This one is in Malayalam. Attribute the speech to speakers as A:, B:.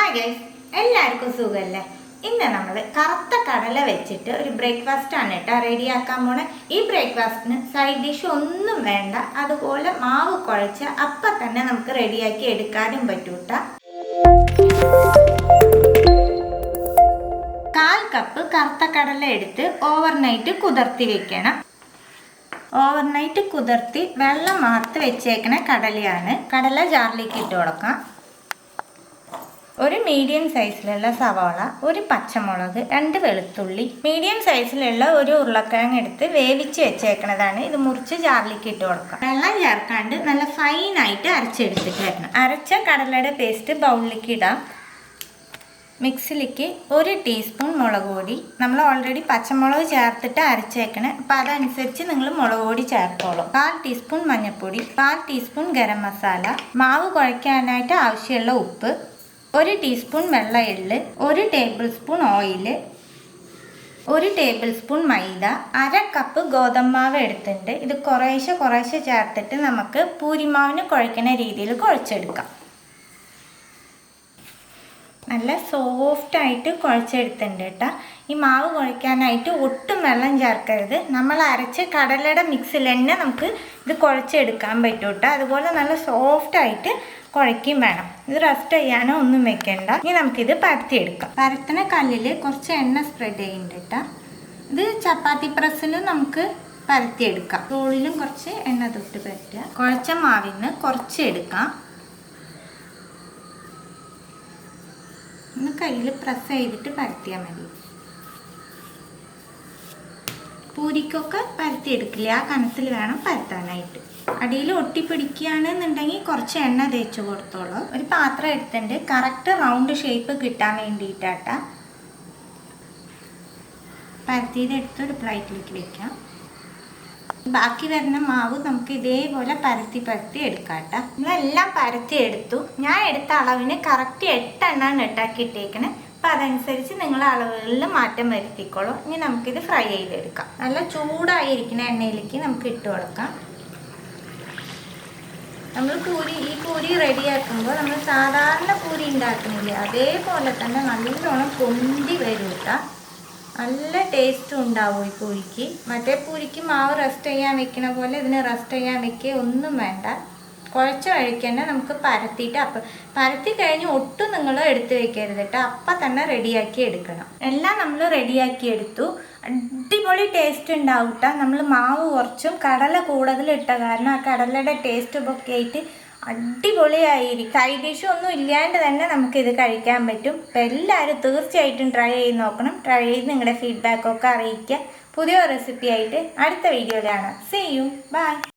A: ഹായ് ഗൈസ്, എല്ലാവർക്കും സുഖമല്ലേ? ഇന്ന് നമ്മൾ കറുത്ത കടല വെച്ചിട്ട് ഒരു ബ്രേക്ക്ഫാസ്റ്റ് ആണ് കേട്ടോ റെഡിയാക്കാൻ പോണേ. ഈ ബ്രേക്ക്ഫാസ്റ്റിന് സൈഡ് ഡിഷ് ഒന്നും വേണ്ട, അതുപോലെ മാവ് കുഴച്ച് അപ്പം തന്നെ നമുക്ക് റെഡിയാക്കി എടുക്കാനും പറ്റും കേട്ടോ. 1/4 കപ്പ് കറുത്ത കടല എടുത്ത് ഓവർനൈറ്റ് കുതിർത്തി വെക്കണം. ഓവർനൈറ്റ് കുതിർത്തി വെള്ളം മാർത്ത് വെച്ചേക്കണ കടലയാണ്. കടല ജാറിലേക്ക് ഇട്ട് കൊടുക്കാം. ഒരു മീഡിയം സൈസിലുള്ള സവാള, ഒരു പച്ചമുളക്, 2 വെളുത്തുള്ളി, മീഡിയം സൈസിലുള്ള ഒരു ഉരുളക്കിഴങ്ങ് എടുത്ത് വേവിച്ച് വെച്ചേക്കണതാണ്. ഇത് മുറിച്ച് ജാറിലേക്ക് ഇട്ട് കൊടുക്കാം. വെള്ളം ചേർക്കാണ്ട് നല്ല ഫൈനായിട്ട് അരച്ചെടുത്തിട്ട് വരണം. അരച്ച കടലയുടെ പേസ്റ്റ് ബൗളിലേക്ക് ഇടാം. മിക്സിലേക്ക് 1 ടീസ്പൂൺ മുളക് പൊടി, നമ്മൾ ഓൾറെഡി പച്ചമുളക് ചേർത്തിട്ട് അരച്ചേക്കണേ, അപ്പം അതനുസരിച്ച് നിങ്ങൾ മുളക് പൊടി ചേർത്തോളൂ. 1/4 ടീസ്പൂൺ മഞ്ഞൾപ്പൊടി, 1/4 ടീസ്പൂൺ ഗരം മസാല, മാവ് കുഴയ്ക്കാനായിട്ട് ആവശ്യമുള്ള ഉപ്പ്, 1 ടീസ്പൂൺ വെള്ള എള്ള്, 1 tablespoon oil, 1 tablespoon maida, 1/2 cup ഗോതമ്പ് മാവ് എടുത്തിട്ടുണ്ട്. ഇത് കുറേശ്ശെ ചേർത്തിട്ട് നമുക്ക് പൂരിമാവിന് കുഴയ്ക്കുന്ന രീതിയിൽ കുഴച്ചെടുക്കാം. നല്ല സോഫ്റ്റായിട്ട് കുഴച്ചെടുത്തിട്ടുണ്ട് കേട്ടോ. ഈ മാവ് കുഴയ്ക്കാനായിട്ട് ഒട്ടും വെള്ളം ചേർക്കരുത്. നമ്മൾ അരച്ച് കടലയുടെ മിക്സിൽ തന്നെ നമുക്ക് ഇത് കുഴച്ചെടുക്കാൻ പറ്റും കേട്ടോ. അതുപോലെ നല്ല സോഫ്റ്റായിട്ട് കുഴയ്ക്കും വേണം. ഇത് റെസ്റ്റ് ചെയ്യാനോ ഒന്നും വെക്കണ്ട. ഇനി നമുക്കിത് പരത്തിയെടുക്കാം. പരത്തണ കല്ലിൽ കുറച്ച് എണ്ണ സ്പ്രെഡ് ചെയ്യുന്നുണ്ട് കേട്ടോ. ഇത് ചപ്പാത്തി പ്രസ്സിലും നമുക്ക് പരത്തിയെടുക്കാം. റോളിലും കുറച്ച് എണ്ണ തൊട്ട് പരത്തുക. കുഴച്ച മാവിൽ നിന്ന് കുറച്ച് എടുക്കാം. ഒന്ന് കയ്യിൽ പ്രസ് ചെയ്തിട്ട് പരത്തിയാൽ മതി. പൂരിക്കൊക്കെ പരത്തിയെടുക്കില്ല, ആ കനത്തിൽ വേണം പരത്താനായിട്ട്. അടിയിൽ ഒട്ടിപ്പിടിക്കുകയാണെന്നുണ്ടെങ്കിൽ കുറച്ച് എണ്ണ തേച്ച് കൊടുത്തോളൂ. ഒരു പാത്രം എടുത്തിട്ടുണ്ട്. കറക്റ്റ് റൗണ്ട് ഷേപ്പ് കിട്ടാൻ വേണ്ടിയിട്ടാട്ടാ. പരത്തിയതെടുത്ത് ഒരു പ്ലേറ്റിലേക്ക് വെക്കാം. ബാക്കി വരുന്ന മാവ് നമുക്ക് ഇതേപോലെ പരത്തി എടുക്കാം കേട്ടോ. നമ്മളെല്ലാം പരത്തി എടുത്തു. ഞാൻ എടുത്ത അളവിന് കറക്റ്റ് 8 എണ്ണമാണ് ഇട്ടാക്കിയിട്ടേക്കണേ. അപ്പം അതനുസരിച്ച് നിങ്ങൾ അളവുകളിൽ മാറ്റം വരുത്തിക്കോളൂ. ഇനി നമുക്കിത് ഫ്രൈ ചെയ്തെടുക്കാം. നല്ല ചൂടായിരിക്കുന്ന എണ്ണയിലേക്ക് നമുക്ക് ഇട്ട് കൊടുക്കാം. നമ്മൾ ഈ പൂരി റെഡിയാക്കുമ്പോൾ നമ്മൾ സാധാരണ പൂരി ഉണ്ടാക്കുന്നില്ലേ, അതേപോലെ തന്നെ നല്ലോണം പൊന്തി വരും കേട്ടോ. നല്ല ടേസ്റ്റും ഉണ്ടാവും ഈ പൂരിക്ക്. മറ്റേ പൂരിക്ക് മാവ് റെസ്റ്റ് ചെയ്യാൻ വെക്കണ പോലെ ഇതിന് റെസ്റ്റ് ചെയ്യാൻ വെക്കുക ഒന്നും വേണ്ട. കുഴച്ച വഴിക്ക് തന്നെ നമുക്ക് പരത്തിയിട്ട് പരത്തി കഴിഞ്ഞ് ഒട്ടും നിങ്ങൾ എടുത്ത് വെക്കരുത് കേട്ടോ. അപ്പം തന്നെ റെഡിയാക്കി എടുക്കണം. എല്ലാം നമ്മൾ റെഡിയാക്കി എടുത്തു. അടിപൊളി ടേസ്റ്റ് ഉണ്ടാവും കേട്ടോ. നമ്മൾ മാവ് കുറച്ചും കടല കൂടുതൽ ഇട്ട കാരണം ആ കടലയുടെ ടേസ്റ്റ് ഒക്കെ ആയിട്ട് അടിപൊളിയായിരിക്കും. സൈഡ് ഡിഷ് ഒന്നും ഇല്ലാണ്ട് തന്നെ നമുക്കിത് കഴിക്കാൻ പറ്റും. അപ്പം എല്ലാവരും തീർച്ചയായിട്ടും ട്രൈ ചെയ്ത് നോക്കണം. ട്രൈ ചെയ്ത് നിങ്ങളുടെ ഫീഡ്ബാക്കൊക്കെ അറിയിക്കുക. പുതിയ റെസിപ്പി ആയിട്ട് അടുത്ത വീഡിയോയിലാണ്. See you, by.